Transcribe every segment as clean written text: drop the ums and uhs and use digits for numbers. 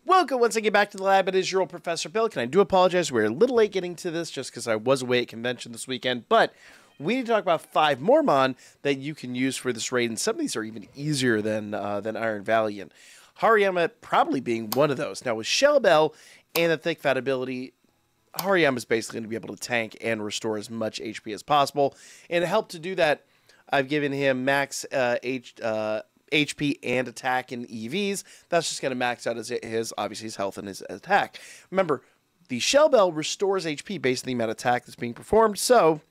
Welcome once again back to the lab. It is your old Professor Bill, and I do apologize. We're a little late getting to this just because I was away at convention this weekend, but we need to talk about 5 more Mon that you can use for this raid, and some of these are even easier than Iron Valiant. Hariyama probably being one of those. Now, with Shell Bell and the Thick Fat ability, Hariyama is basically going to be able to tank and restore as much HP as possible, and to help to do that, I've given him max HP and attack in EVs. That's just going to max out his obviously his health and his attack. Remember, the Shell Bell restores HP based on the amount of attack that's being performed, so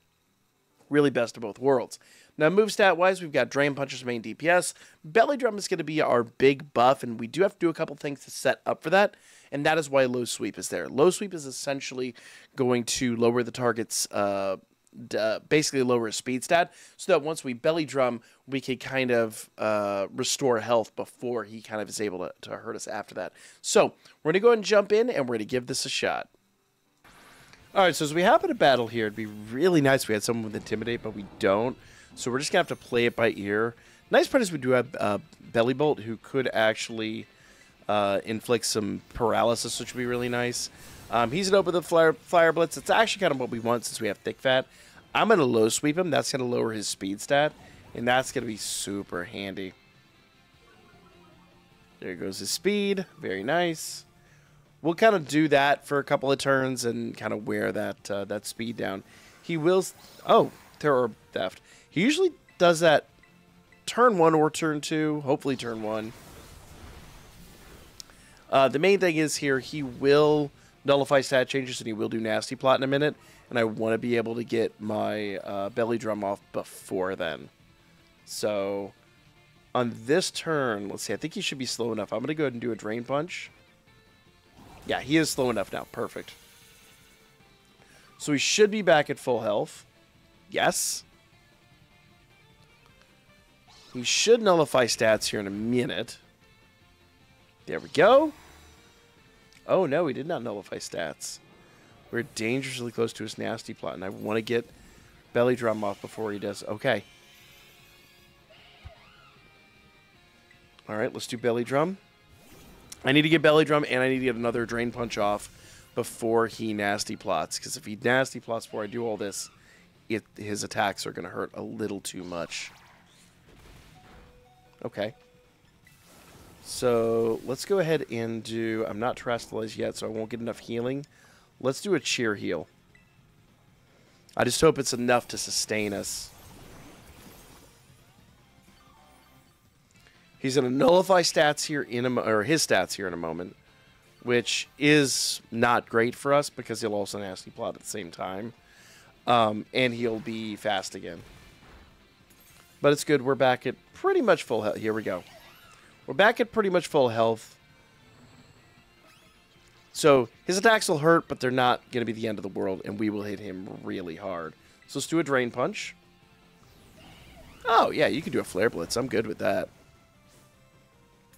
really best of both worlds. Now, move stat wise, we've got Drain Puncher's main DPS. Belly Drum is going to be our big buff, and we do have to do a couple things to set up for that, and that is why Low Sweep is there. Low Sweep is essentially going to lower the target's basically lower his speed stat, so that once we belly drum, we can kind of restore health before he kind of is able to hurt us after that. So we're going to go ahead and jump in, and we're going to give this a shot. Alright, so as we hop in a battle here, it'd be really nice if we had someone with Intimidate, but we don't. So we're just going to have to play it by ear. Nice part is we do have Belly Bolt, who could actually inflict some paralysis, which would be really nice. He's an open the Flyer Blitz. It's actually kind of what we want since we have Thick Fat. I'm going to low sweep him. That's going to lower his speed stat, and that's going to be super handy. There goes his speed. Very nice. We'll kind of do that for a couple of turns and kind of wear that speed down. He will... Oh, Terror Theft. He usually does that turn 1 or turn 2. Hopefully turn 1. The main thing is here, he will nullify stat changes, and he will do Nasty Plot in a minute, and I want to be able to get my belly drum off before then. So on this turn, let's see, I think he should be slow enough. I'm going to go ahead and do a Drain Punch. Yeah, he is slow enough now. Perfect. So he should be back at full health. Yes. He should nullify stats here in a minute. There we go. Oh, no, he did not nullify stats. We're dangerously close to his Nasty Plot, and I want to get Belly Drum off before he does. Okay. All right, let's do Belly Drum. I need to get Belly Drum, and I need to get another Drain Punch off before he Nasty Plots, because if he Nasty Plots before I do all this, his attacks are going to hurt a little too much. Okay. So let's go ahead and do... I'm not Terrestrialized yet, so I won't get enough healing. Let's do a Cheer Heal. I just hope it's enough to sustain us. He's going to nullify stats here or his stats here in a moment, which is not great for us because he'll also Nasty Plot at the same time. And he'll be fast again. But it's good. We're back at pretty much full health. Here we go. We're back at pretty much full health. So his attacks will hurt, but they're not going to be the end of the world, and we will hit him really hard. So let's do a Drain Punch. Oh, yeah, you can do a Flare Blitz. I'm good with that.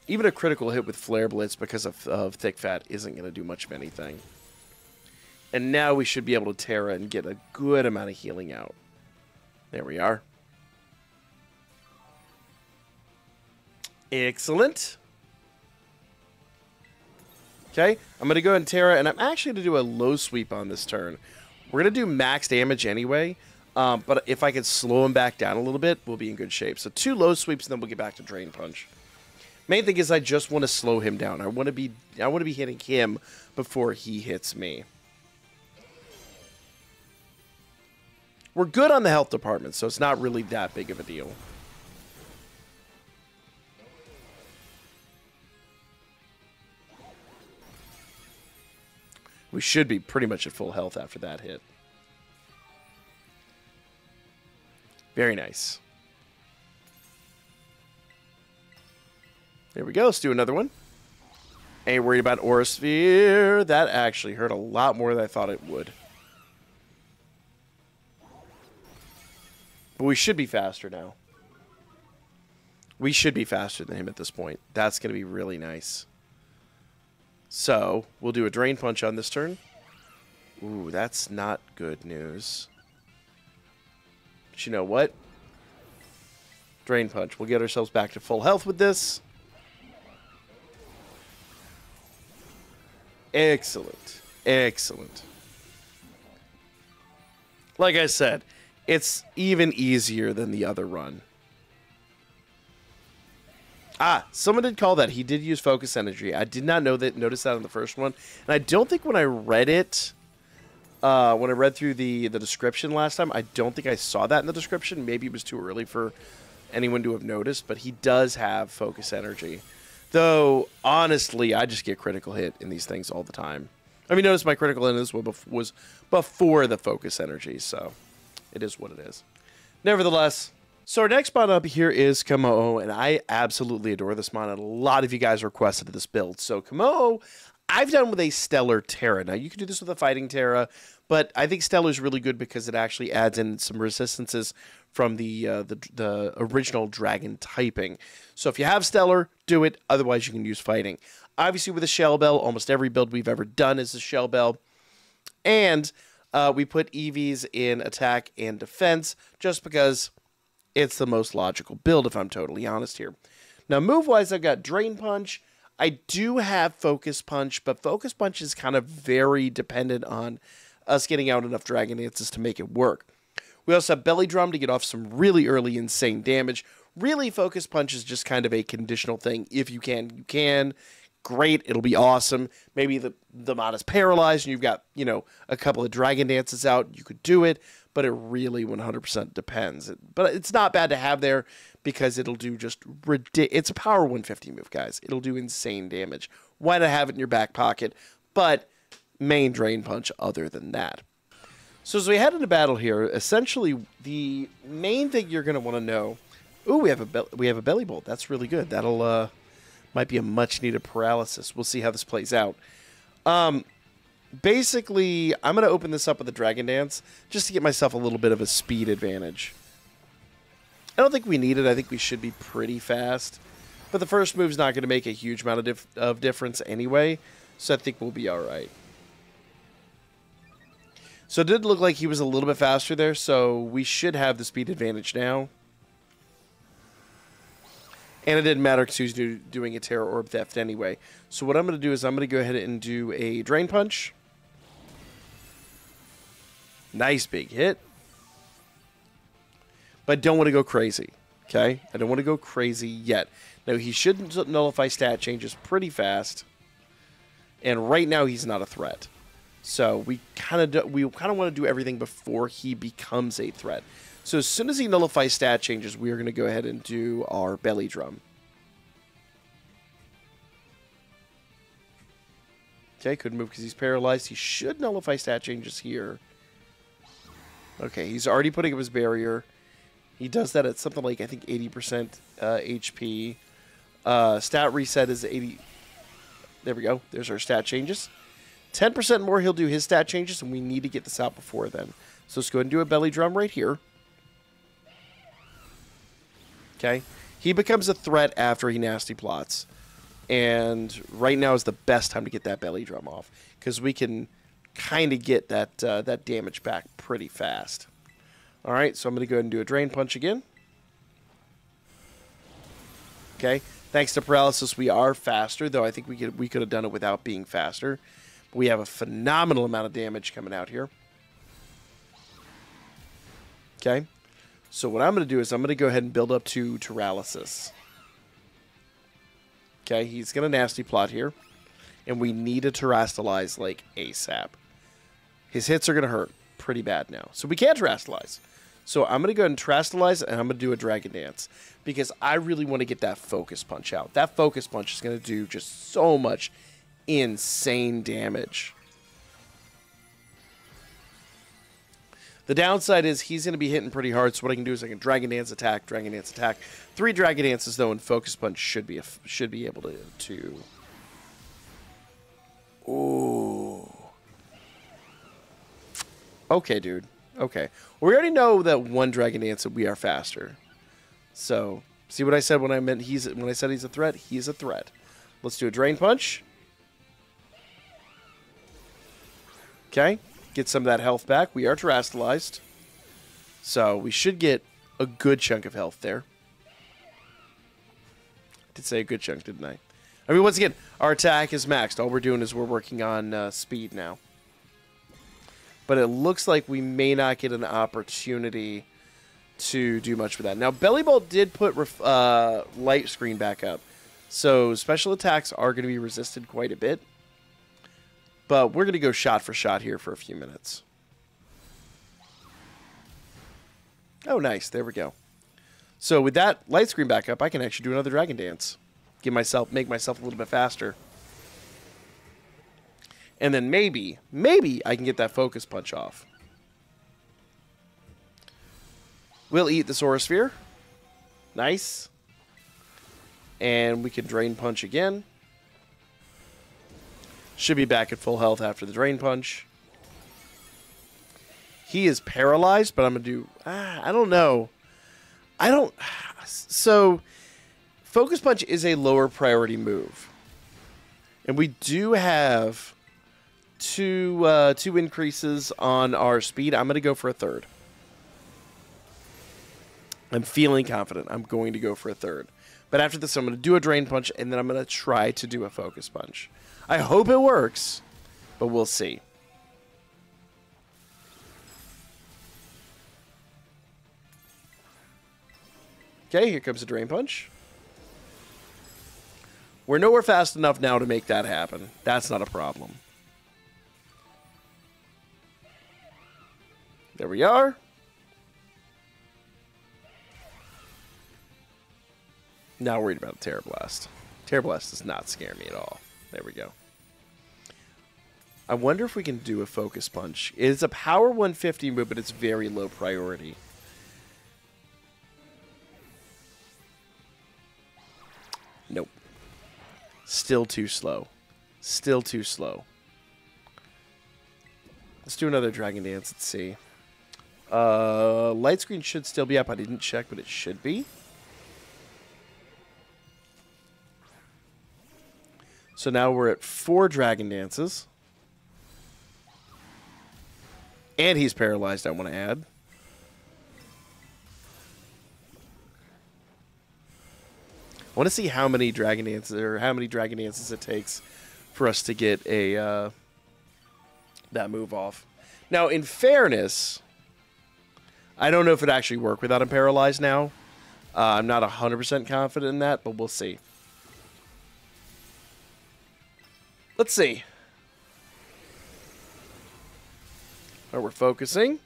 Even a critical hit with Flare Blitz because of Thick Fat isn't going to do much of anything. And now we should be able to Terra and get a good amount of healing out. There we are. Excellent. Okay, I'm going to go ahead and Terra, and I'm actually going to do a low sweep on this turn. We're going to do max damage anyway, but if I can slow him back down a little bit, we'll be in good shape. So 2 low sweeps, and then we'll get back to Drain Punch. Main thing is I just want to slow him down. I want to be hitting him before he hits me. We're good on the health department, so it's not really that big of a deal. We should be pretty much at full health after that hit. Very nice. There we go. Let's do another one. Ain't worried about Aura Sphere. That actually hurt a lot more than I thought it would. But we should be faster now. We should be faster than him at this point. That's going to be really nice. So, we'll do a Drain Punch on this turn. Ooh, that's not good news. But you know what? Drain Punch. We'll get ourselves back to full health with this. Excellent. Excellent. Like I said, it's even easier than the other run. Ah, someone did call that. He did use focus energy. I did not notice that on the first one. And I don't think when I read it, when I read through the description last time, I don't think I saw that in the description. Maybe it was too early for anyone to have noticed, but he does have focus energy. Though, honestly, I just get critical hit in these things all the time. I mean, notice my critical hit in this one was before the focus energy, so it is what it is. Nevertheless, so our next mon up here is Kommo-o, and I absolutely adore this mon, and a lot of you guys requested this build. So Kommo-o, I've done with a Stellar Terra. Now, you can do this with a Fighting Terra, but I think Stellar is really good because it actually adds in some resistances from the original Dragon typing. So if you have Stellar, do it. Otherwise, you can use Fighting. Obviously, with a Shell Bell, almost every build we've ever done is a Shell Bell. And we put EVs in Attack and Defense just because it's the most logical build, if I'm totally honest here. Now, move-wise, I've got Drain Punch. I do have Focus Punch, but Focus Punch is kind of very dependent on us getting out enough Dragon Dances to make it work. We also have Belly Drum to get off some really early insane damage. Really, Focus Punch is just kind of a conditional thing. If you can, you can. Great, it'll be awesome. Maybe the mod is paralyzed and you've got, you know, a couple of Dragon Dances out. You could do it, but it really 100% depends. But it's not bad to have there because it'll do just ridiculous. It's a power 150 move, guys. It'll do insane damage. Why not have it in your back pocket? But main Drain Punch other than that. So as we head into battle here, essentially the main thing you're going to want to know. Ooh, we have a Belly Bolt. That's really good. That'll might be a much needed paralysis. We'll see how this plays out. Basically, I'm going to open this up with a Dragon Dance just to get myself a little bit of a speed advantage. I don't think we need it. I think we should be pretty fast. But the first move's not going to make a huge amount of difference anyway, so I think we'll be all right. So it did look like he was a little bit faster there, so we should have the speed advantage now. And it didn't matter because he was doing a Terra Orb Theft anyway. So what I'm going to do is I'm going to go ahead and do a Drain Punch. Nice big hit. But I don't want to go crazy. Okay? I don't want to go crazy yet. Now, he should nullify stat changes pretty fast. And right now, he's not a threat. So we kind of want to do everything before he becomes a threat. So as soon as he nullifies stat changes, we are going to go ahead and do our Belly Drum. Okay, couldn't move because he's paralyzed. He should nullify stat changes here. Okay, he's already putting up his barrier. He does that at something like, I think, 80% HP. Stat reset is 80. There we go. There's our stat changes. 10% more, he'll do his stat changes, and we need to get this out before then. So let's go ahead and do a Belly Drum right here. Okay, he becomes a threat after he nasty plots, and right now is the best time to get that Belly Drum off because we can kind of get that that damage back pretty fast. All right, so I'm going to go ahead and do a Drain Punch again. Okay, thanks to paralysis, we are faster, though I think we could have done it without being faster. We have a phenomenal amount of damage coming out here. Okay. So what I'm going to do is I'm going to go ahead and build up to Paralysis. Okay, he's going to nasty plot here. And we need to Terrastalize like ASAP. His hits are going to hurt pretty bad now. So we can't Terrastalize. So I'm going to go ahead and Terrastalize and I'm going to do a Dragon Dance. Because I really want to get that Focus Punch out. That Focus Punch is going to do just so much insane damage. The downside is he's going to be hitting pretty hard, so what I can do is I can Dragon Dance, attack, Dragon Dance, attack. 3 Dragon Dances, though, and Focus Punch should be able to... Ooh. Okay, dude. Okay. Well, we already know that 1 Dragon Dance, we are faster. So, see what I said when I said he's a threat? He's a threat. Let's do a Drain Punch. Okay. Get some of that health back. We are Terrastalized. So we should get a good chunk of health there. I did say a good chunk, didn't I? I mean, once again, our attack is maxed. All we're doing is we're working on speed now. But it looks like we may not get an opportunity to do much with that. Now, Belly Bolt did put light screen back up. So special attacks are going to be resisted quite a bit. But we're going to go shot for shot here for a few minutes. Oh, nice. There we go. So with that light screen back up, I can actually do another Dragon Dance. Make myself a little bit faster. And then maybe I can get that Focus Punch off. We'll eat the Sora Sphere. Nice. And we can Drain Punch again. Should be back at full health after the Drain Punch. He is paralyzed, but I'm going to do... I don't know. So, Focus Punch is a lower priority move. And we do have two increases on our speed. I'm going to go for a third. I'm feeling confident. I'm going to go for a third. But after this, I'm going to do a Drain Punch, and then I'm going to try to do a Focus Punch. I hope it works, but we'll see. Okay, here comes the Drain Punch. We're nowhere fast enough now to make that happen. That's not a problem. There we are. Not worried about Terra Blast. Terra Blast does not scare me at all. There we go. I wonder if we can do a Focus Punch. It's a power 150 move, but it's very low priority. Nope. Still too slow. Still too slow. Let's do another Dragon Dance. Let's see. Light screen should still be up. I didn't check, but it should be. So now we're at 4 Dragon Dances. And he's paralyzed, I want to add. I want to see how many Dragon Dances it takes for us to get a that move off. Now, in fairness, I don't know if it actually worked without him paralyzed now. I'm not 100% confident in that, but we'll see. Let's see. All right, we're focusing.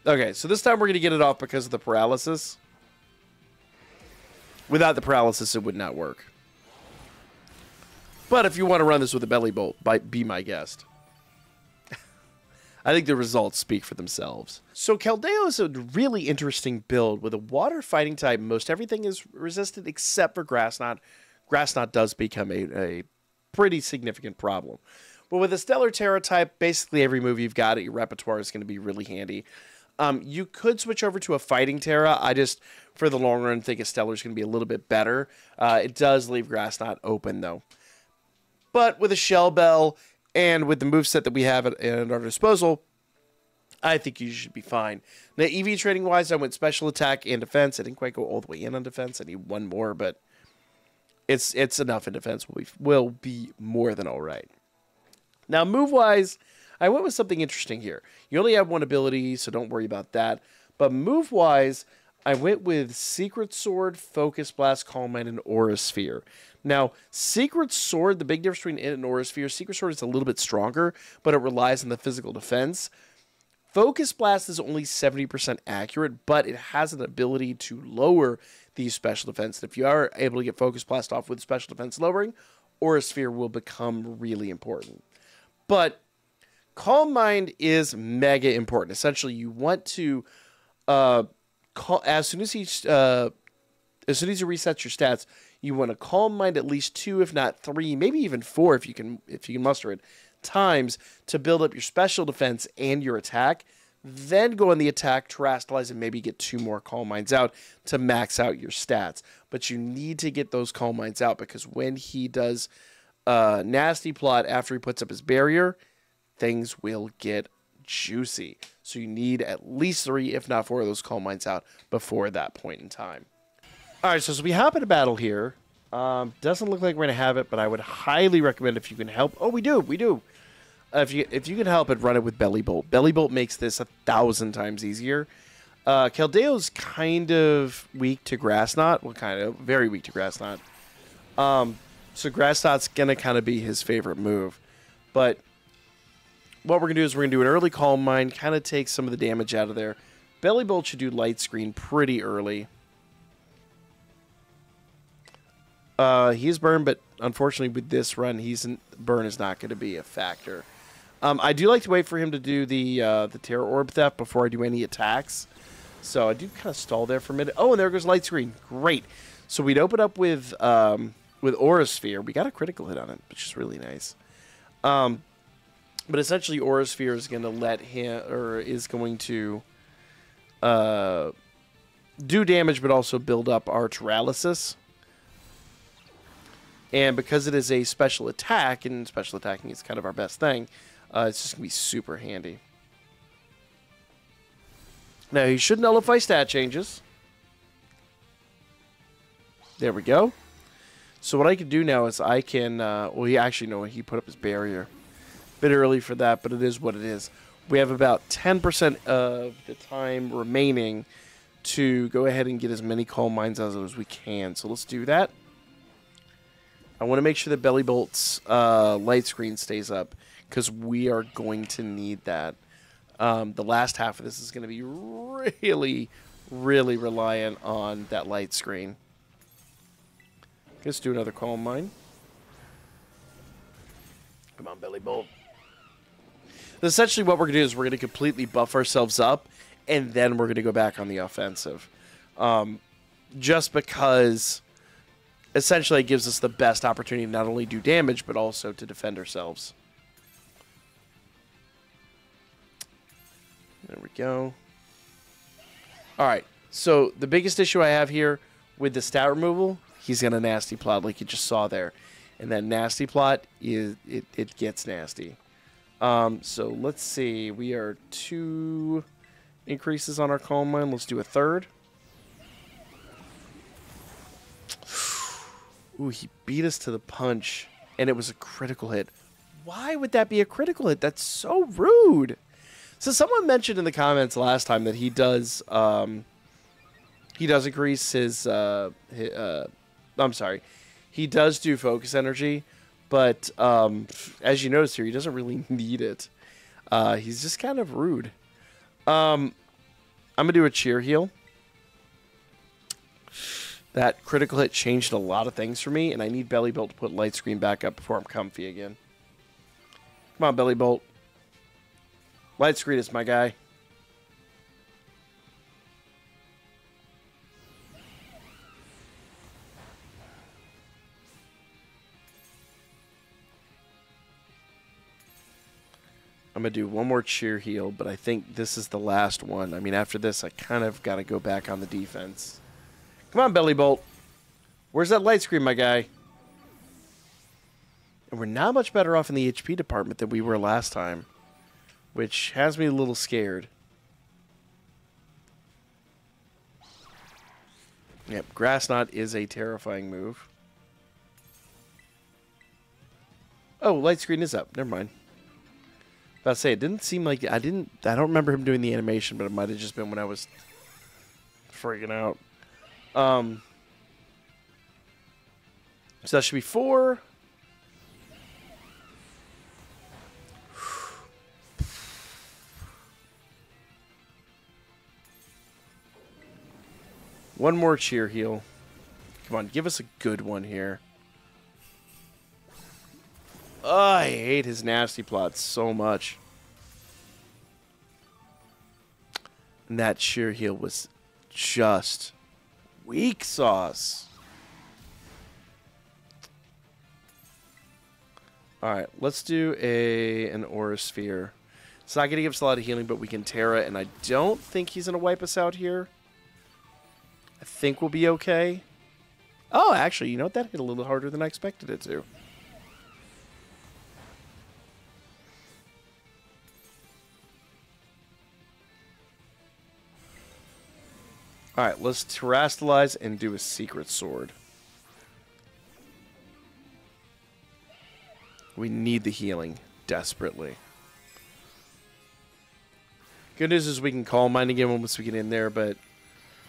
Okay, so this time we're going to get it off because of the paralysis. Without the paralysis, it would not work. But if you want to run this with a Belly Bolt, be my guest. I think the results speak for themselves. So Keldeo is a really interesting build. With a water fighting type, most everything is resisted except for Grass Knot. Grass Knot does become a pretty significant problem. But with a Stellar Terra type, basically every move you've got at your repertoire is going to be really handy. You could switch over to a Fighting Terra. I just, for the long run, think a Stellar is going to be a little bit better. It does leave Grass Knot open, though. But with a Shell Bell and with the moveset that we have at our disposal, I think you should be fine. Now, EV trading-wise, I went Special Attack and Defense. I didn't quite go all the way in on Defense. I need one more, but it's enough in Defense. Will be more than all right. Now, move-wise, I went with something interesting here. You only have one ability, so don't worry about that. But move-wise, I went with Secret Sword, Focus Blast, Calm Mind, and Aura Sphere. Now, Secret Sword, the big difference between it and Aura Sphere, Secret Sword is a little bit stronger, but it relies on the physical defense. Focus Blast is only 70% accurate, but it has an ability to lower these special defense. If you are able to get Focus Blast off with special defense lowering, Aura Sphere will become really important. But Calm Mind is mega important. Essentially, you want to as soon as you reset your stats, you want to Calm Mind at least 2, if not 3, maybe even 4, if you can muster it, times to build up your special defense and your attack. Then go on the attack, terrestrialize, and maybe get 2 more Calm Minds out to max out your stats. But you need to get those Calm Minds out, because when he does Nasty Plot after he puts up his barrier, things will get juicy. So you need at least 3, if not 4 of those Calm Minds out before that point in time. All right, so as we hop into battle here, doesn't look like we're going to have it, but I would highly recommend if you can help. Oh, we do. If you can help it, run it with Belly Bolt. Belly Bolt makes this 1,000 times easier. Keldeo's kind of weak to Grass Knot. Well, kind of. Very weak to Grass Knot. So Grass Knot's going to kind of be his favorite move. But what we're going to do is we're going to do an early Calm Mind, kind of take some of the damage out of there. Belly Bolt should do Light Screen pretty early. He's burned, but unfortunately with this run, burn is not going to be a factor. I do like to wait for him to do the Terror Orb Theft before I do any attacks. So I do kind of stall there for a minute. Oh, and there goes Light Screen. Great. So we'd open up with Aura Sphere. We got a critical hit on it, which is really nice. But essentially, Aura Sphere is going to let him, or is going to do damage, but also build up our Paralysis. And because it is a special attack, and special attacking is kind of our best thing, it's just going to be super handy. Now, he should nullify stat changes. There we go. So what I can do now is I can... well, he put up his barrier. A bit early for that, but it is what it is. We have about 10% of the time remaining to go ahead and get as many Calm Minds out of those as we can. So let's do that. I want to make sure that Belly Bolt's light screen stays up because we are going to need that. The last half of this is going to be really, really reliant on that light screen. Let's do another Calm Mind. Come on, Belly Bolt. Essentially what we're going to do is we're going to completely buff ourselves up, and then we're going to go back on the offensive. Just because... essentially, it gives us the best opportunity to not only do damage, but also to defend ourselves. There we go. All right. So, the biggest issue I have here with the stat removal, he's going to Nasty Plot like you just saw there. And that Nasty Plot, it gets nasty. So, let's see. We are 2 increases on our Calm Mind. Let's do a third. Ooh, he beat us to the punch, and it was a critical hit. Why would that be a critical hit? That's so rude. So someone mentioned in the comments last time that he does increase his I'm sorry. He does do focus energy, but as you notice here, he doesn't really need it. He's just kind of rude. I'm going to do a cheer heal. That critical hit changed a lot of things for me, and I need Belly Bolt to put light screen back up before I'm comfy again. Come on, Belly Bolt. Light screen is my guy. I'm going to do one more cheer heal, but I think this is the last one. I mean, after this, I kind of got to go back on the defense. Come on, Belly Bolt. Where's that light screen, my guy? And we're not much better off in the HP department than we were last time, which has me a little scared. Yep, Grass Knot is a terrifying move. Oh, light screen is up. Never mind. About to say, it didn't seem like... I don't remember him doing the animation, but it might have just been when I was freaking out. So that should be 4. One more cheer heal. Come on, give us a good one here. Oh, I hate his Nasty Plot so much. And that cheer heal was just... weak sauce. Alright, let's do an Aura Sphere. It's not going to give us a lot of healing, but we can Terra, and I don't think he's going to wipe us out here. I think we'll be okay. Oh, actually, you know what? That hit a little harder than I expected it to. Alright, let's terrestrialize and do a secret sword. We need the healing desperately. Good news is we can Calm Mind again once we get in there, but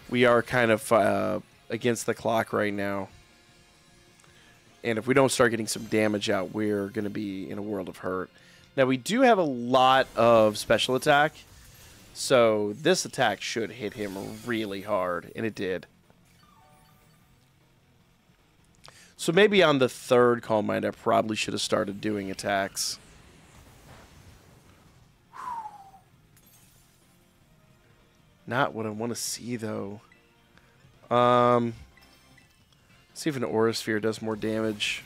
we are kind of against the clock right now. And if we don't start getting some damage out, we're going to be in a world of hurt. Now, we do have a lot of special attack, so this attack should hit him really hard, and it did. So maybe on the third Calm Mind, I probably should have started doing attacks. Not what I want to see, though. See if an Aura Sphere does more damage.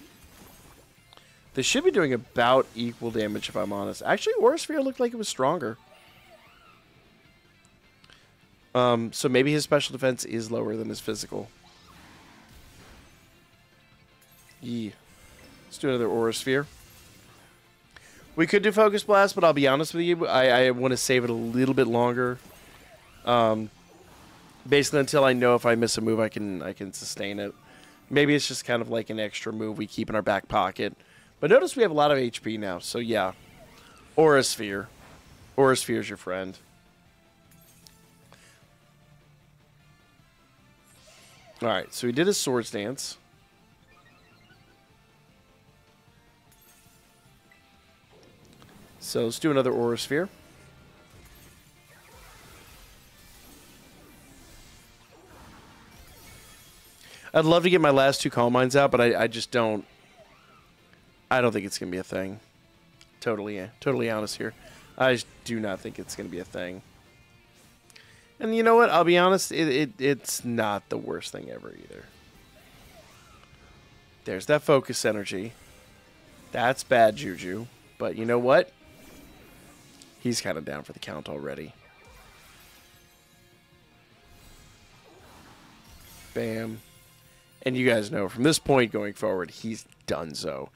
They should be doing about equal damage, if I'm honest. Actually, Aura Sphere looked like it was stronger. So maybe his special defense is lower than his physical. Yeah. Let's do another Aura Sphere. We could do Focus Blast, but I'll be honest with you, I want to save it a little bit longer. Basically until I know if I miss a move, I can sustain it. Maybe it's just kind of like an extra move we keep in our back pocket. But notice we have a lot of HP now, so yeah. Aura Sphere. Aura Sphere's your friend. Alright, so he did his Swords Dance. So let's do another Aura Sphere. I'd love to get my last 2 Calm Minds out, but I just don't. I don't think it's going to be a thing. Totally honest here. I just do not think it's going to be a thing. And you know what? I'll be honest. It's not the worst thing ever either. There's that focus energy. That's bad juju. But you know what? He's kind of down for the count already. Bam. And you guys know, from this point going forward, he's donezo.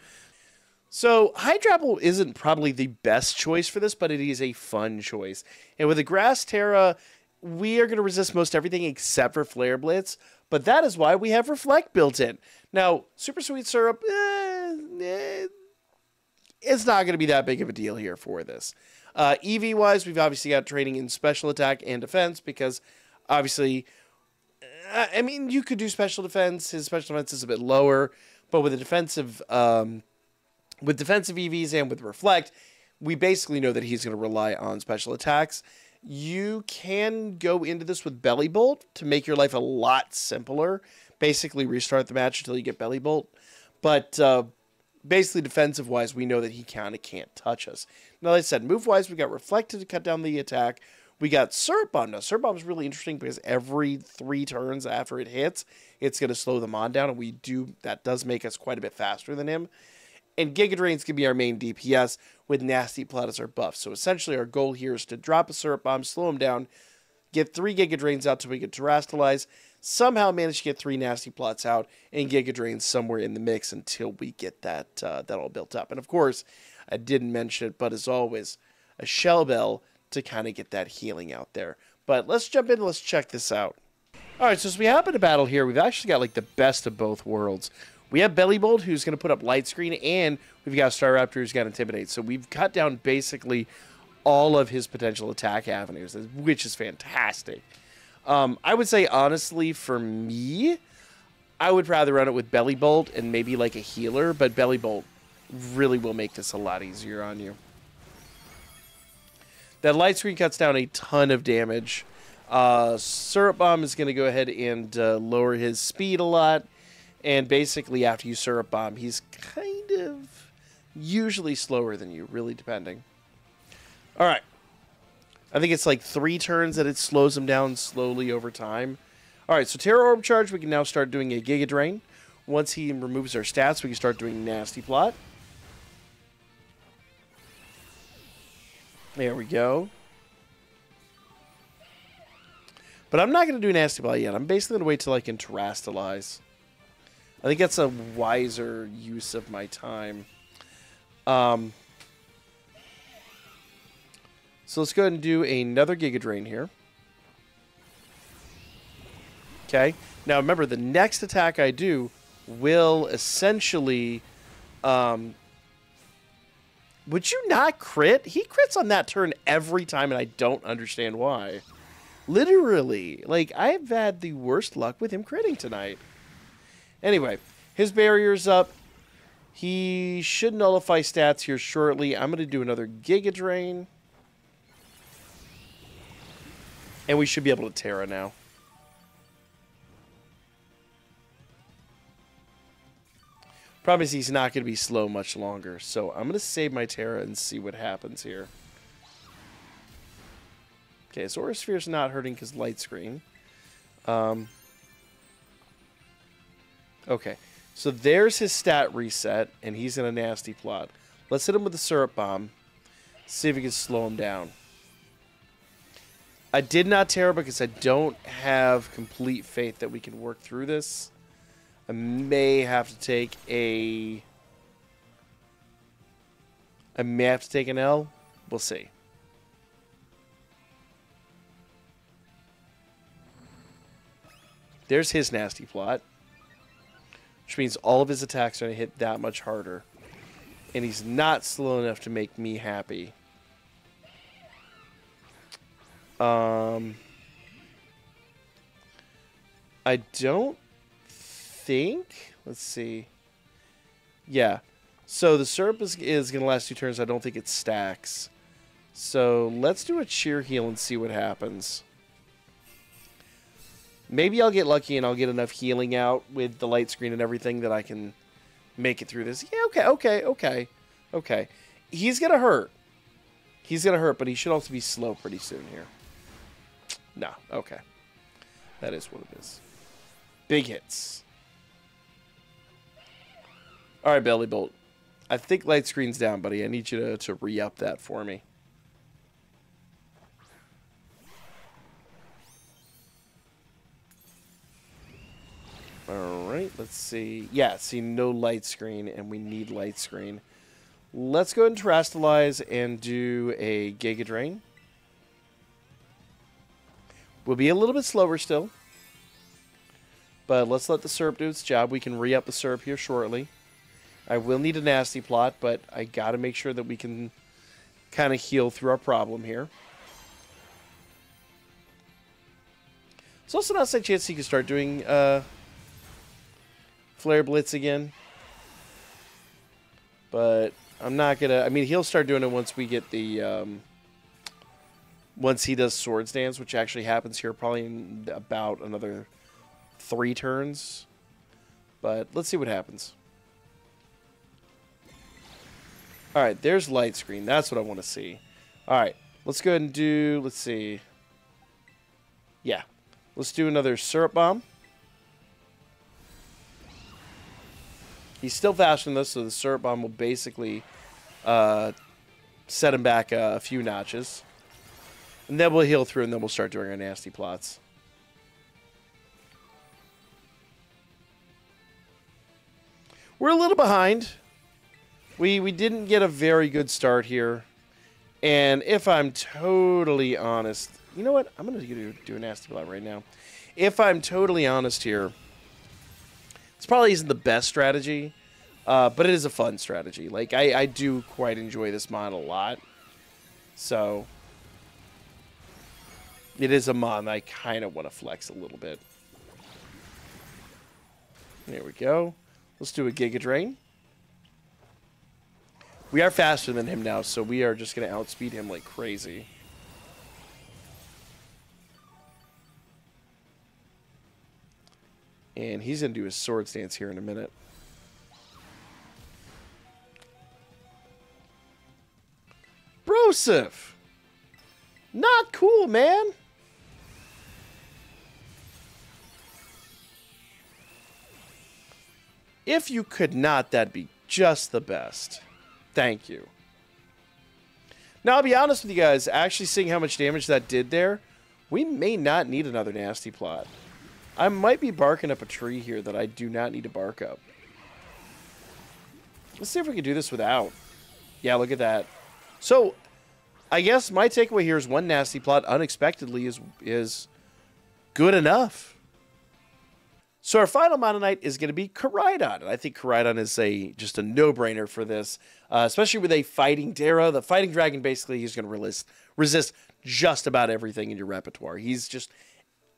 So, Hydrapple isn't probably the best choice for this, but it is a fun choice. And with the Grass Terra, we are going to resist most everything except for Flare Blitz, but that is why we have Reflect built in. Now, Super Sweet Syrup, it's not going to be that big of a deal here for this. EV-wise, we've obviously got training in Special Attack and Defense, because obviously... I mean, you could do special defense. His special defense is a bit lower, but with the defensive EVs and with Reflect, we basically know that he's going to rely on special attacks. You can go into this with Belly Bolt to make your life a lot simpler. Basically, restart the match until you get Belly Bolt. But basically, defensive-wise, we know that he kind of can't touch us. Now, like I said, move-wise, we got Reflect to cut down the attack. We got Syrup Bomb. Now, Syrup Bomb is really interesting because every 3 turns after it hits, it's going to slow them on down, and that does make us quite a bit faster than him. And Giga Drain's going to be our main DPS with Nasty Plot as our buff. So essentially, our goal here is to drop a Syrup Bomb, slow him down, get 3 Giga Drains out so we can terrestrialize, somehow manage to get 3 Nasty Plots out, and Giga Drains somewhere in the mix until we get that all built up. And of course, I didn't mention it, but as always, a Shell Bell to kind of get that healing out there. But let's jump in and let's check this out. Alright, so as we happen to battle here, we've actually got like the best of both worlds. We have Belly Bolt, who's going to put up Light Screen, and we've got Staraptor, who's got Intimidate. So we've cut down basically all of his potential attack avenues, which is fantastic. I would say, honestly, for me, I would rather run it with Belly Bolt and maybe like a healer, but Belly Bolt really will make this a lot easier on you. That Light Screen cuts down a ton of damage. Syrup Bomb is going to go ahead and lower his speed a lot. And basically, after you Syrup Bomb, he's kind of usually slower than you, really depending. All right. I think it's like 3 turns that it slows him down slowly over time. All right, so Terra Orb Charge, we can now start doing a Giga Drain. Once he removes our stats, we can start doing Nasty Plot. There we go. But I'm not going to do Nasty Plot yet. I'm basically going to wait till I can terrestrialize. I think that's a wiser use of my time. So let's go ahead and do another Giga Drain here. Okay. Now remember, the next attack I do will essentially... would you not crit? He crits on that turn every time, and I don't understand why. Literally. Like, I've had the worst luck with him critting tonight. Anyway, his barrier's up. He should nullify stats here shortly. I'm going to do another Giga Drain. And we should be able to Terra now. Problem is he's not going to be slow much longer. So I'm going to save my Terra and see what happens here. Okay, so Aura Sphere's not hurting because Light Screen. Okay, so there's his stat reset, and he's in a nasty plot. Let's hit him with the Syrup Bomb. See if we can slow him down. I did not Terra because I don't have complete faith that we can work through this. I may have to take a... I may have to take an L. We'll see. There's his nasty plot. Which means all of his attacks are going to hit that much harder. And he's not slow enough to make me happy. I don't think... Let's see. Yeah. So the syrup is going to last 2 turns. I don't think it stacks. So let's do a cheer heal and see what happens. Maybe I'll get lucky and I'll get enough healing out with the light screen and everything that I can make it through this. Yeah, okay. He's going to hurt. He's going to hurt, but he should also be slow pretty soon here. No, okay. That is what it is. Big hits. All right, Belly Bolt. I think light screen's down, buddy. I need you to re-up that for me. All right, let's see. Yeah, see, no light screen, and we need light screen. Let's go ahead and Terastallize and do a Giga Drain. We'll be a little bit slower still. But let's let the syrup do its job. We can re-up the syrup here shortly. I will need a nasty plot, but I got to make sure that we can kind of heal through our problem here. It's also an outside chance he can start doing Flare Blitz again. But I'm not going to... I mean, he'll start doing it once we get the... once he does Swords Dance, which actually happens here probably in about another 3 turns. But let's see what happens. Alright, there's light screen. That's what I want to see. Alright, let's go ahead and do... Let's see. Yeah. Let's do another Syrup Bomb. He's still faster than this, so the Syrup Bomb will basically set him back a few notches. And then we'll heal through, and then we'll start doing our nasty plots. We're a little behind. We didn't get a very good start here. And if I'm totally honest... You know what? I'm going to do a nasty plot right now. If I'm totally honest here, this probably isn't the best strategy, but it is a fun strategy. Like, I do quite enjoy this mod a lot. So... It is a mod I kind of want to flex a little bit. There we go. Let's do a Giga Drain. We are faster than him now, so we are just going to outspeed him like crazy. And he's going to do his Swords Dance here in a minute. Brosif! Not cool, man! If you could not, that'd be just the best. Thank you. Now, I'll be honest with you guys. Actually seeing how much damage that did there, we may not need another nasty plot. I might be barking up a tree here that I do not need to bark up. Let's see if we can do this without. Yeah, look at that. So, I guess my takeaway here is one nasty plot unexpectedly is good enough. So our final Mononite is going to be Koraidon. And I think Koraidon is just a no-brainer for this, especially with a Fighting Terra. The Fighting Dragon, basically, he's going to resist just about everything in your repertoire. He's just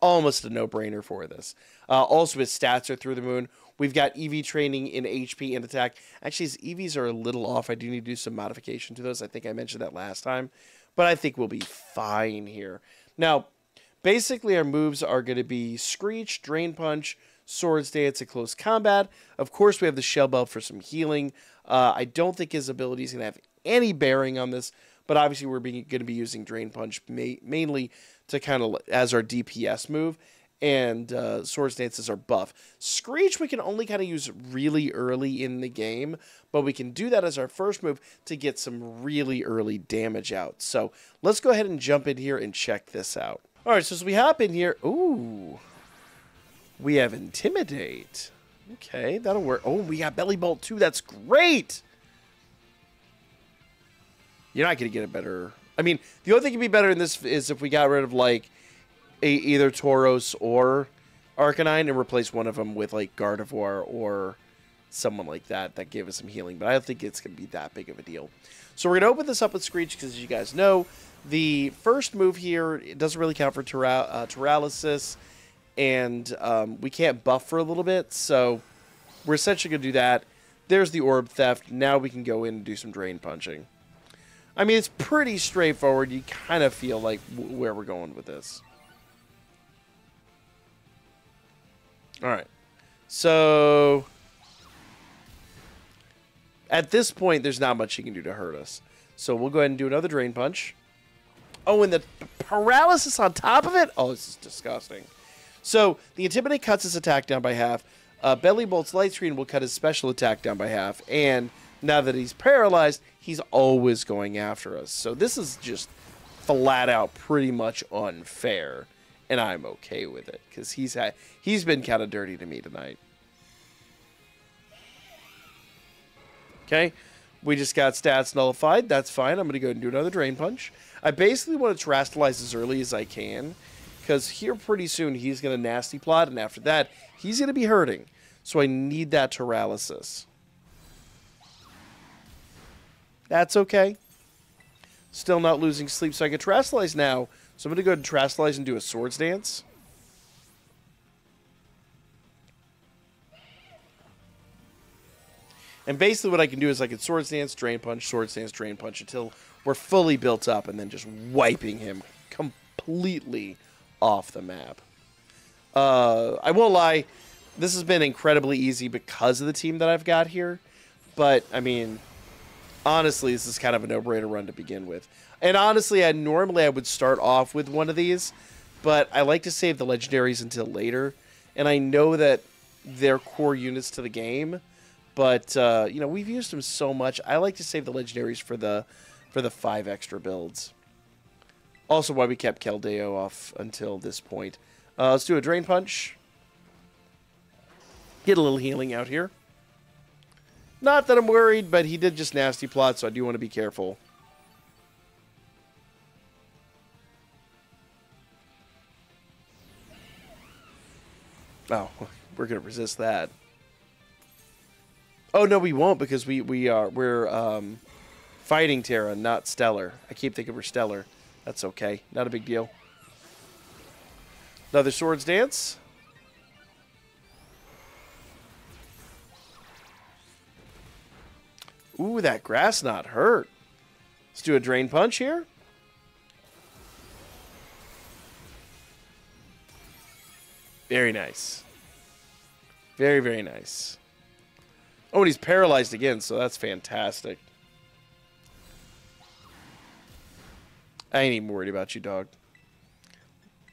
almost a no-brainer for this. Also, his stats are through the moon. We've got EV training in HP and attack. Actually, his EVs are a little off. I do need to do some modification to those. I think I mentioned that last time. But I think we'll be fine here. Now, basically, our moves are going to be Screech, Drain Punch, Swords Dance, and Close Combat. Of course, we have the Shell Belt for some healing. I don't think his ability is going to have any bearing on this, but obviously we're going to be using Drain Punch mainly to kind of as our DPS move, and Swords Dance is our buff. Screech we can only kind of use really early in the game, but we can do that as our first move to get some really early damage out. So let's go ahead and jump in here and check this out. All right, so as we hop in here, ooh, we have Intimidate. Okay, that'll work. Oh, we got Belly Bolt too. That's great. You're not going to get a better... I mean, the only thing that could be better in this is if we got rid of, like, either Tauros or Arcanine and replace one of them with, like, Gardevoir or someone like that that gave us some healing. But I don't think it's going to be that big of a deal. So we're going to open this up with Screech because, as you guys know, the first move here, it doesn't really count for Paralysis. And we can't buff for a little bit, so we're essentially going to do that. There's the Orb Theft. Now we can go in and do some Drain Punching. I mean, it's pretty straightforward. You kind of feel like where we're going with this. All right. So, at this point, there's not much he can do to hurt us. So we'll go ahead and do another Drain Punch. Oh, and the Paralysis on top of it? Oh, this is disgusting. So, the Intimidate cuts his attack down by half. Belly Bolt's Light Screen will cut his special attack down by half. And now that he's paralyzed, he's always going after us. So, this is just flat out pretty much unfair. And I'm okay with it. Because he's been kind of dirty to me tonight. Okay. We just got stats nullified. That's fine. I'm going to go ahead and do another Drain Punch. I basically want to Terastallize as early as I can. Because here pretty soon he's going to Nasty Plot, and after that, he's going to be hurting. So I need that Paralysis. That's okay. Still not losing sleep, so I can Terastallize now. So I'm going to go ahead and Terastallize and do a Swords Dance. And basically what I can do is I can Swords Dance, Drain Punch, Swords Dance, Drain Punch until we're fully built up, and then just wiping him completely off the map. I won't lie, this has been incredibly easy because of the team that I've got here, but I mean, honestly, this is kind of a no-brainer run to begin with. And honestly, normally I would start off with one of these, but I like to save the legendaries until later, and I know that they're core units to the game, but you know, we've used them so much. I like to save the legendaries for the 5 extra builds. Also, why we kept Keldeo off until this point. Let's do a Drain Punch. Get a little healing out here. Not that I'm worried, but he did just Nasty Plot, so I do want to be careful. Oh, we're going to resist that. Oh, no, we won't, because we're Fighting Terra, not Stellar. I keep thinking we're Stellar. That's okay. Not a big deal. Another Swords Dance. Ooh, that Grass Knot hurt. Let's do a Drain Punch here. Very nice. Very, very nice. Oh, and he's paralyzed again, so that's fantastic. I ain't even worried about you, dog.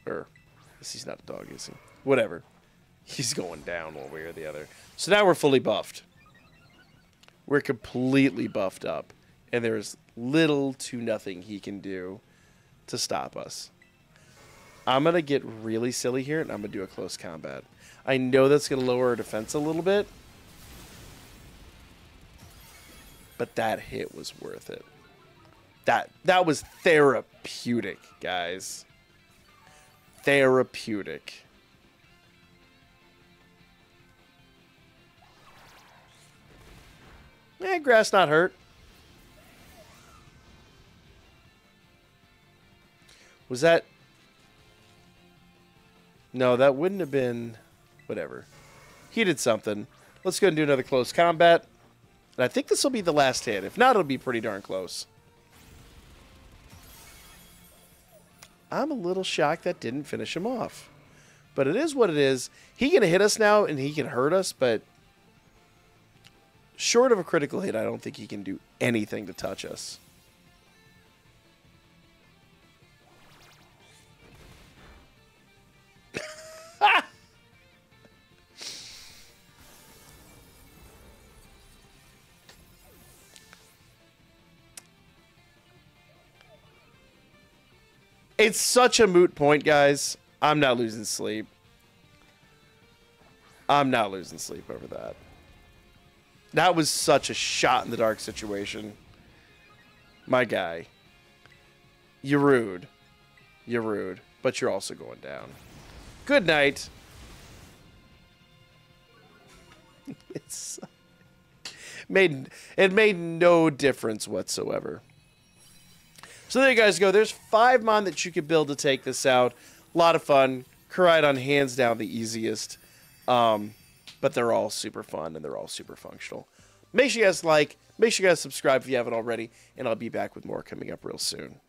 Or, I guess he's not a dog, is he? Whatever. He's going down one way or the other. So now we're fully buffed. We're completely buffed up. And there's little to nothing he can do to stop us. I'm going to get really silly here, and I'm going to do a close combat. I know that's going to lower our defense a little bit. But that hit was worth it. That was therapeutic, guys. Therapeutic. Grass not hurt. Was that... No, that wouldn't have been... Whatever. He did something. Let's go and do another close combat. And I think this will be the last hit. If not, it'll be pretty darn close. I'm a little shocked that didn't finish him off. But it is what it is. He can hit us now, and he can hurt us, but... Short of a critical hit, I don't think he can do anything to touch us. It's such a moot point, guys. I'm not losing sleep. I'm not losing sleep over that. That was such a shot in the dark situation. My guy. You're rude. You're rude. But you're also going down. Good night. It made no difference whatsoever. So there you guys go. There's 5 mon that you could build to take this out. A lot of fun. Koraidon, hands down, the easiest. But they're all super fun, and they're all super functional. Make sure you guys like. Make sure you guys subscribe if you haven't already. And I'll be back with more coming up real soon.